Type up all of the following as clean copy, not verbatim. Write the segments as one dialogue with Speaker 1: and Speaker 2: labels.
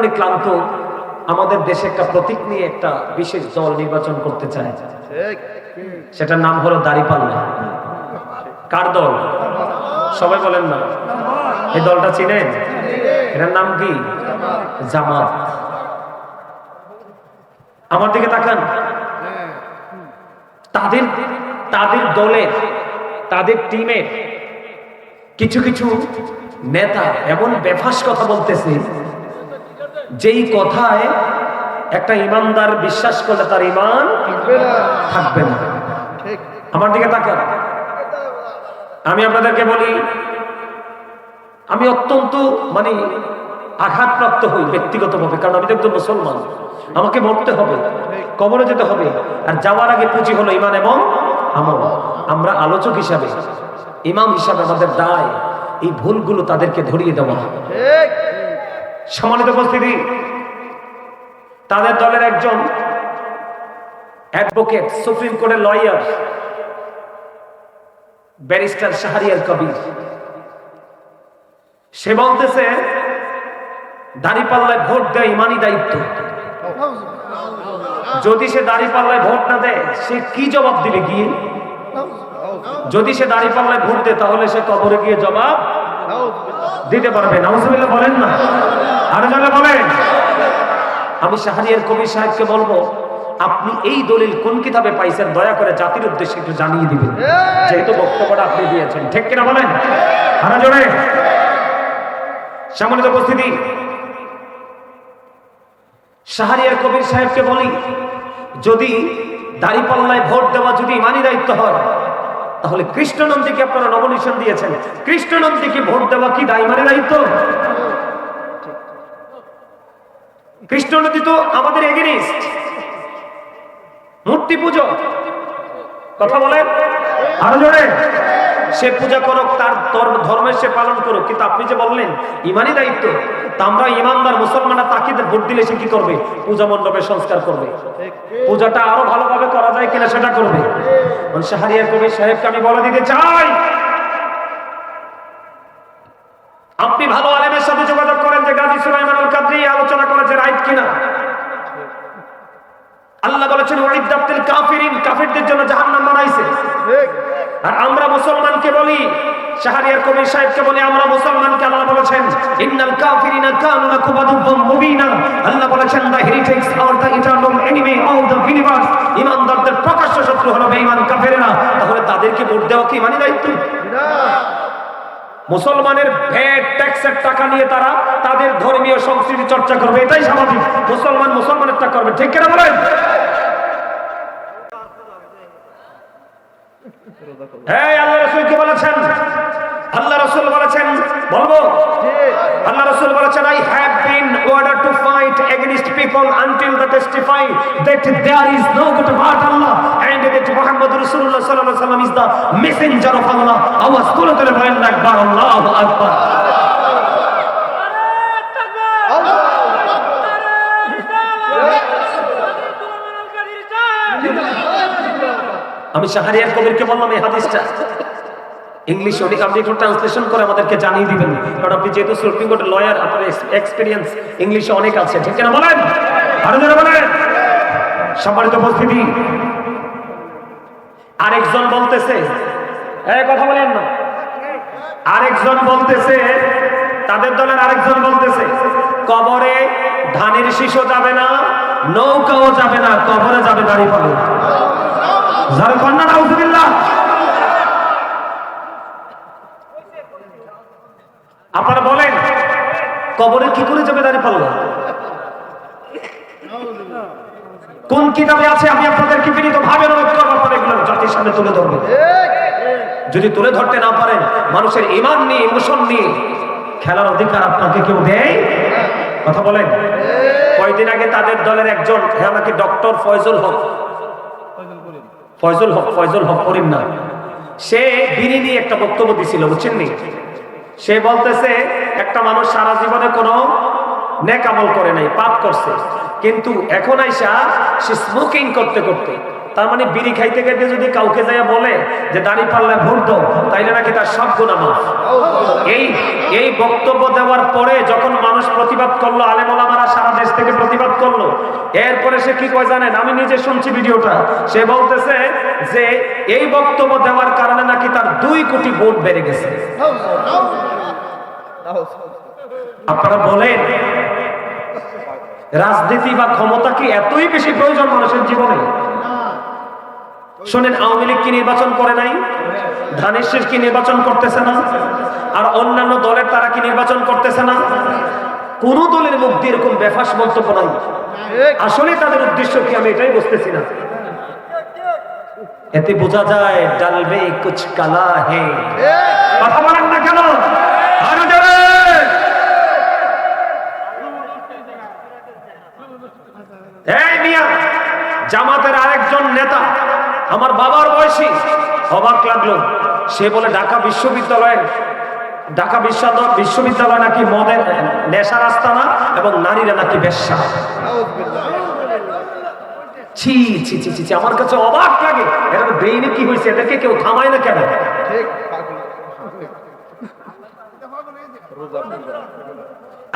Speaker 1: অনেক ক্লান্ত। আমাদের দেশে একটা প্রতীক নিয়ে একটা বিশেষ দল নির্বাচন করতে চায়, সেটার নাম হলো দাঁড়িপাল্লা। কার দল? সবাই বলেন না। এই দলটা চিনেন? এটার নাম কি? জামাত। আমার দিকে তাকান। তাদের তাদের দলের, তাদের টিমের কিছু কিছু নেতা এমন বেফাস কথা বলতেছে, যেই কথায় একটা ইমানদার বিশ্বাস করলে তার ঈমান থাকবে না। আমার দিকে তাকান। আমি আপনাদেরকে বলি, আমি অত্যন্ত আঘাতপ্রাপ্ত হই ব্যক্তিগতভাবে, কারণ আমি তো একজন মুসলমান। আমাকে মরতে হবে, কবরে যেতে হবে, আর যাওয়ার আগে পুঁজি হলো ঈমান এবং আমল। আমরা আলোচক হিসাবে, ইমাম হিসাবে আমাদের দায় এই ভুলগুলো তাদেরকে ধরিয়ে দেওয়া। সম্মানিত উপস্থিতি, তাদের দলের একজন অ্যাডভোকেট, সুপ্রিম কোর্টের লয়ার, ব্যারিস্টার শাহরিয়ার কবির, সে বলতেছে দাঁড়িপাল্লায় ভোট দেয় ইমানি দায়িত্ব। যদি সে দাঁড়িপাল্লায় ভোট না দেয়, সে কি জবাব দিবে গিয়ে? যদি সে দাঁড়িপাল্লায় ভোট দেয়, তাহলে সে কবরে গিয়ে জবাব দিতে পারবে। নাউজুবিল্লাহ বলেন না, আরো জোরে বলেন। আমি শাহরিয়ার কবির সাহেবকে বলবো, আপনি এই দলিল কোন কিতাবে পাইছেন, দয়া করে জাতির উদ্দেশ্যে একটু জানিয়ে দিবেন, যেহেতু বক্তব্যটা আপনি দিয়েছেন। ঠিক কিনা বলেন? আরো জোরে। সম্মানিত উপস্থিতি, শাহরিয়ার কবির সাহেবকে বলি, যদি দাঁড়িপাল্লায় ভোট দেওয়া যদি ইমানি দায়িত্ব হয়, তাহলে কৃষ্ণনন্দীকে আপনারা নমিনেশন দিয়েছেন, কৃষ্ণনন্দীকে ভোট দেওয়া কি ইমানি দায়িত্ব? কৃষ্ণনন্দী তো আমাদের এগেনিস্ট, মূর্তি পুজো। কথা বলেন আরো জোরে। সে পূজা করুক, তার ধর্মের সে পালন করুক, কিন্তু আপনি যে বললেন ইমানি দায়িত্ব, তা আমরা ইমানদার মুসলমানরা তাকে ভোট দিলে সে কি করবে? পূজা মণ্ডপে সংস্কার করবে, পূজাটা আরো ভালোভাবে করা যায় কিনা সেটা করবে। শাহরিয়ার কবির সাহেবকে আমি বলে দিতে চাই, আপনি ভালো আলেমের সাথে যোগাযোগ করেন যে গাজী সুলাইমান আল কাদরি আলোচনা করেছে রাইট কিনা। আল্লাহ বলেছেন ওয়াইদাতিল কাফিরিন, কাফিরদের জন্য জাহান্নাম বানাইছে। আর আমরা মুসলমানকে বলি, শাহরিয়ার কবির সাহেবকে বলি, আমরা মুসলমানকে আল্লাহ বলেছেন ইন্নাল কাফিরিনা কানু লাকুম আদুওয়াম মুবিনা। আল্লাহ বলেছেন দ্য হেরিটেক্স আর the eternal enemy of the universe. ঈমানদারদের প্রকাশ্য শত্রু হলো বেঈমান কাফেররা। তাহলে তাদেরকে ভোট দেওয়া কি ইমানি দায়িত্ব? না। মুসলমানের ভ্যাট ট্যাক্সের টাকা নিয়ে তারা তাদের ধর্মীয় সংস্কৃতি চর্চা করবে, এটাই স্বাভাবিক। মুসলমান মুসলমানেরটা করবে। ঠিক কিনা বলেন? হ্যাঁ, আল্লাহ রাসূল কি বলেছেন? আল্লাহ রাসূল বলেছেন, বলবো? আল্লাহ রাসূল বলেছেন, I have been ordered to fight against people until they testify that there is no God but Allah and that Muhammad Rasulullah sallallahu alaihi wasallam is the messenger of Allah. আওয়াজ করে তুলে বলেন আকবার, আল্লাহু আকবার। আমি শাহরিয়ার কবিরকে বললাম এই হাদিসটা ইংলিশ আপনি একটু ট্রান্সলেশন করে আমাদেরকে জানিয়ে দিবেন, কারণ আপনি যেহেতু সুপ্রিম কোর্টের লয়ার, আপনার এক্সপেরিয়েন্স ইংলিশে অনেক আছে। ঠিক না বলেন? আরো জোরে বলেন। সম্মানিত উপস্থিতি, আরেকজন বলতেছে, কথা বলেন না, আরেকজন বলতেছে, তাদের দলের আরেকজন বলতেছে কবরে ধানের শীষও যাবে না, নৌকাও যাবে না, কবরে যাবে দাঁড়িপাল্লা। ঝাড়খণ্ড নাউজুবিল্লাহ। আপনারা বলেন কবরে কি করে যাবে দাঁড়িপাল্লা? কোন কিতাবে আছে? আমি আপনাদেরকে বিনীত ভাবে অনুরোধ করব, আপনারা এগুলো জাতির সামনে তুলে ধরবেন। যদি তুলে ধরতে না পারেন, মানুষের ঈমান নিয়ে, ইমোশন নিয়ে খেলার অধিকার আপনাকে কেউ দেয়? কথা বলেন। কয়েকদিন আগে তাদের দলের একজন, নাকি ডক্টর ফয়জুল হক করিম না, সে বিড়ি নিয়ে একটা বক্তব্য দিছিল, বুঝছেন নি? সে বলতেছে একটা মানুষ সারা জীবনে কোনো নেক আমল করে নাই, পাপ করছে, কিন্তু এখন আইসা সে স্মোকিং করতে করতে তার মানে বিড়ি খাইতে খাইতে যদি কাউকে যাইয়া বলে যে দাড়ি পাল্লায় ভোট দাও, তাইলে নাকি তার সব গুনাহ মাফ। এই বক্তব্য দেওয়ার পরে যখন মানুষ প্রতিবাদ করলো, আলেম ওলামারা সারা দেশ থেকে প্রতিবাদ করলো, এরপরে সে কি কয় জানেন? আমি নিজে শুনছি ভিডিওটা। সে বলতেছে যে এই বক্তব্য দেওয়ার কারণে নাকি তার 2 কোটি ভোট বেড়ে গেছে। আপনারা বলেন, রাজনীতি বা ক্ষমতা কি এতই বেশি প্রয়োজন মানুষের জীবনে? শোনেন, আওয়ামী লীগ কি নির্বাচন করে নাই? ধানের শীষ কি নির্বাচন করতেছে না? আর অন্যান্য দলের তারা কি নির্বাচন করতেছে না? কোন দলের মুখ দিয়ে এরকম বেফাস মন্তব্য নাই। আসলে তাদের উদ্দেশ্য কি আমি এটাই বুঝতেছি না। এতে বোঝা যায় ডালবে কুছ কালা হে। কথা বলেন না কেন? এই মিয়া, জামাতের আরেকজন নেতা আমার বাবার বয়সী, অবাক লাগলো। সে বলে ঢাকা বিশ্ববিদ্যালয় নাকি মদের নেশার আস্তানা এবং নারীরা নাকি বেশ্যা। ছি ছি ছি ছি, আমার কাছে অবাক লাগে। এরা ব্রেইনে কি হয়েছে? এদেরকে কেউ থামায় না কেন?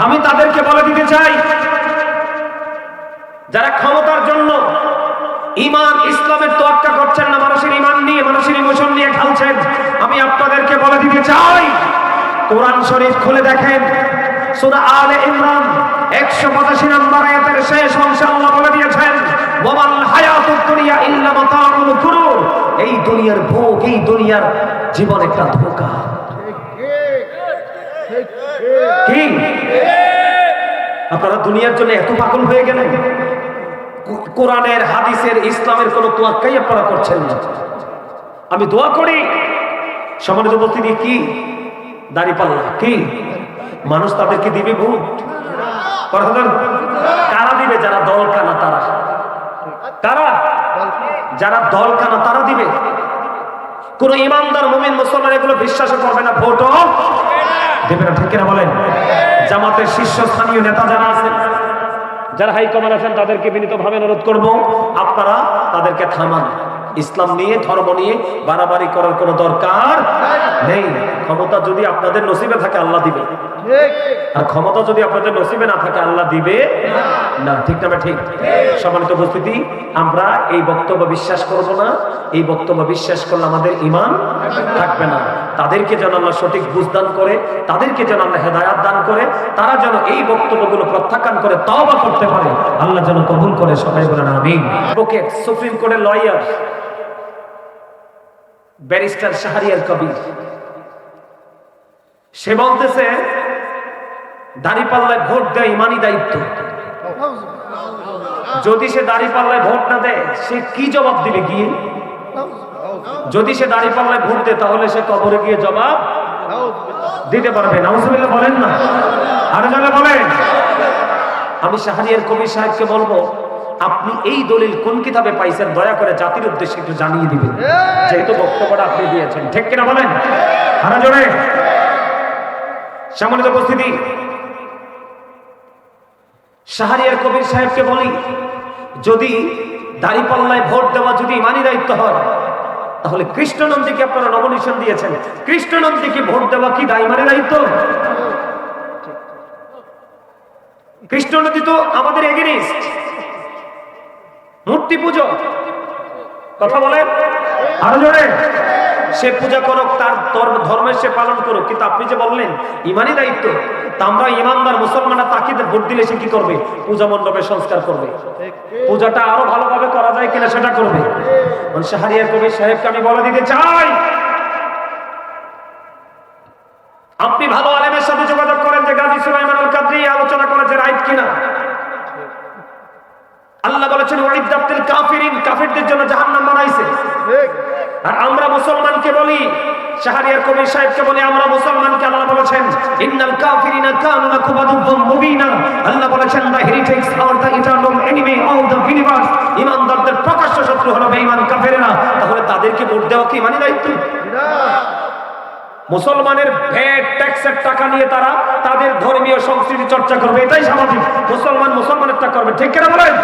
Speaker 1: আমি তাদেরকে বলে দিতে চাই, যারা ক্ষমতার জন্য ঈমান ইসলামের তোয়াক্কা করছেন না, মানুষের ঈমান নিয়ে, মানুষের ইমোশন নিয়ে খেলছেন, আমি আপনাদেরকে বলে দিতে চাই, কোরআন শরীফ খুলে দেখেন, সূরা আলে ইমরান 185 নম্বর আয়াতের শেষ অংশে আল্লাহ বলে দিয়েছেন, ওয়ামাল হায়াতুদ দুনিয়া ইল্লা মাতাউল গুরুর। এই দুনিয়ার ভোগ, এই দুনিয়ার জীবন একটা ধোঁকা। কি আপনারা দুনিয়ার জন্য এত পাগল হয়ে গেলেন? কোরআনের, হাদিসের, ইসলামের কোনো তোয়াক্কাই আপনারা করছেন না। আমি দোয়া করি, সম্মানিত উপস্থিতি, কি দাঁড়িপাল্লা কি মানুষ তাদেরকে দিবে ভোট? কারা দিবে? যারা দল কানা তারা। কারা? যারা দল কানা তারা দিবে। কোন ইমানদার মুমিন মুসলমান এগুলো বিশ্বাস করবে না, ভোটও দেবে না। ঠিক কিনা বলেন? জামাতের শীর্ষস্থানীয় নেতা যারা আছেন, যারা হাইকমান্ড আছেন, তাদেরকে বিনীতভাবে অনুরোধ করব, আপনারা তাদেরকে থামান। ইসলাম নিয়ে, ধর্ম নিয়ে বাড়াবাড়ি করার কোনো দরকার নেই। ক্ষমতা যদি আপনাদের নসিবে থাকে আল্লাহ দিবে, আর ক্ষমতা যদি আপনাদের নসিবে না থাকে আল্লাহ দিবে না। ঠিক না? ঠিক। সম্মানিত উপস্থিতি, আমরা এই বক্তব্য বিশ্বাস করব না। এই বক্তব্য বিশ্বাস করলে আমাদের ঈমান থাকবে না। তাদেরকে যেন আল্লাহ সঠিক বুঝদান করে, তাদেরকে যেন আল্লাহ হেদায়াত দান করে, তারা যেন এই বক্তব্যগুলো প্রত্যাখ্যান করে তওবা করতে পারে, আল্লাহ যেন কবুল করে। সবাই বলেন আমিন। অ্যাডভোকেট, সুপ্রিম কোর্টের লয়ার, ব্যারিস্টার শাহরিয়ার কবির, সে বলতেছে দাঁড়িপাল্লায় ভোট দেয় ইমানি দায়িত্ব। যদি সে দাঁড়িপাল্লায় ভোট না দেয়, সে কি জবাব দিবে গিয়ে? যদি সে দাঁড়িপাল্লায় ভোট দেয়, তাহলে সে কবরে গিয়ে জবাব দিতে পারবে। নাউজুবিল্লাহ বলেন না? আরো জনে বলেন। আমি শাহরিয়ার কবির সাহেবকে বলবো, আপনি এই দলিল কোন কিতাবে পাইছেন, দয়া করে জাতির উদ্দেশ্যে একটু জানিয়ে দিবেন, যেহেতু বক্তব্যটা আপনি দিয়েছেন। ঠিক কিনা বলেন? আরো জোরে। সম্মানিত উপস্থিতি, শাহরিয়ার কবির সাহেবকে বলি, যদি দাঁড়িপাল্লায় ভোট দেওয়া যদি ইমানি দায়িত্ব হয়, তাহলে কৃষ্ণনন্দীকে আপনারা নমিনেশন দিয়েছেন, কৃষ্ণনন্দীকে ভোট দেওয়া কি ইমানি দায়িত্ব? কৃষ্ণনন্দী তো আমাদের এগেনিস্ট, মূর্তি পুজো। কথা বলেন আরো জোরে। সে পূজা করুক, তার ধর্মের সে পালন করুক, কিন্তু আপনি যে বললেন ইমানি দায়িত্ব, তা আমরা ইমানদার মুসলমানরা তাকে ভোট দিলে সে কি করবে? পূজা মণ্ডপে সংস্কার করবে, পূজাটা আরো ভালোভাবে করা যায় কিনা সেটা করবে। শাহরিয়ার কবির সাহেবকে আমি বলে দিতে চাই, আপনি ভালো আলেমের সাথে যোগাযোগ করেন যে গাজী সুলাইমান আল কাদরি আলোচনা করেছে রাইট কিনা। আল্লাহ বলেছেন ওয়াইদাতিল কাফিরিন, কাফিরদের জন্য জাহান্নাম বানাইছে। আর আমরা মুসলমানকে বলি, শাহরিয়ার কবির সাহেবকে বলি, আমরা মুসলমানকে আল্লাহ বলেছেন ইন্নাল কাফিরিনা কানু লাকুম আদুওয়াম মুবিনা। আল্লাহ বলেছেন দ্য হেরিটেক্স আর the eternal enemy of the universe. ঈমানদারদের প্রকাশ্য শত্রু হলো বেঈমান কাফেররা। তাহলে তাদেরকে ভোট দেওয়া কি ইমানি দায়িত্ব? না। মুসলমানের ভ্যাট ট্যাক্সের টাকা নিয়ে তারা তাদের ধর্মীয় সংস্কৃতি চর্চা করবে, এটাই স্বাভাবিক। মুসলমানের টা করবে। ঠিক কিনা বলেন?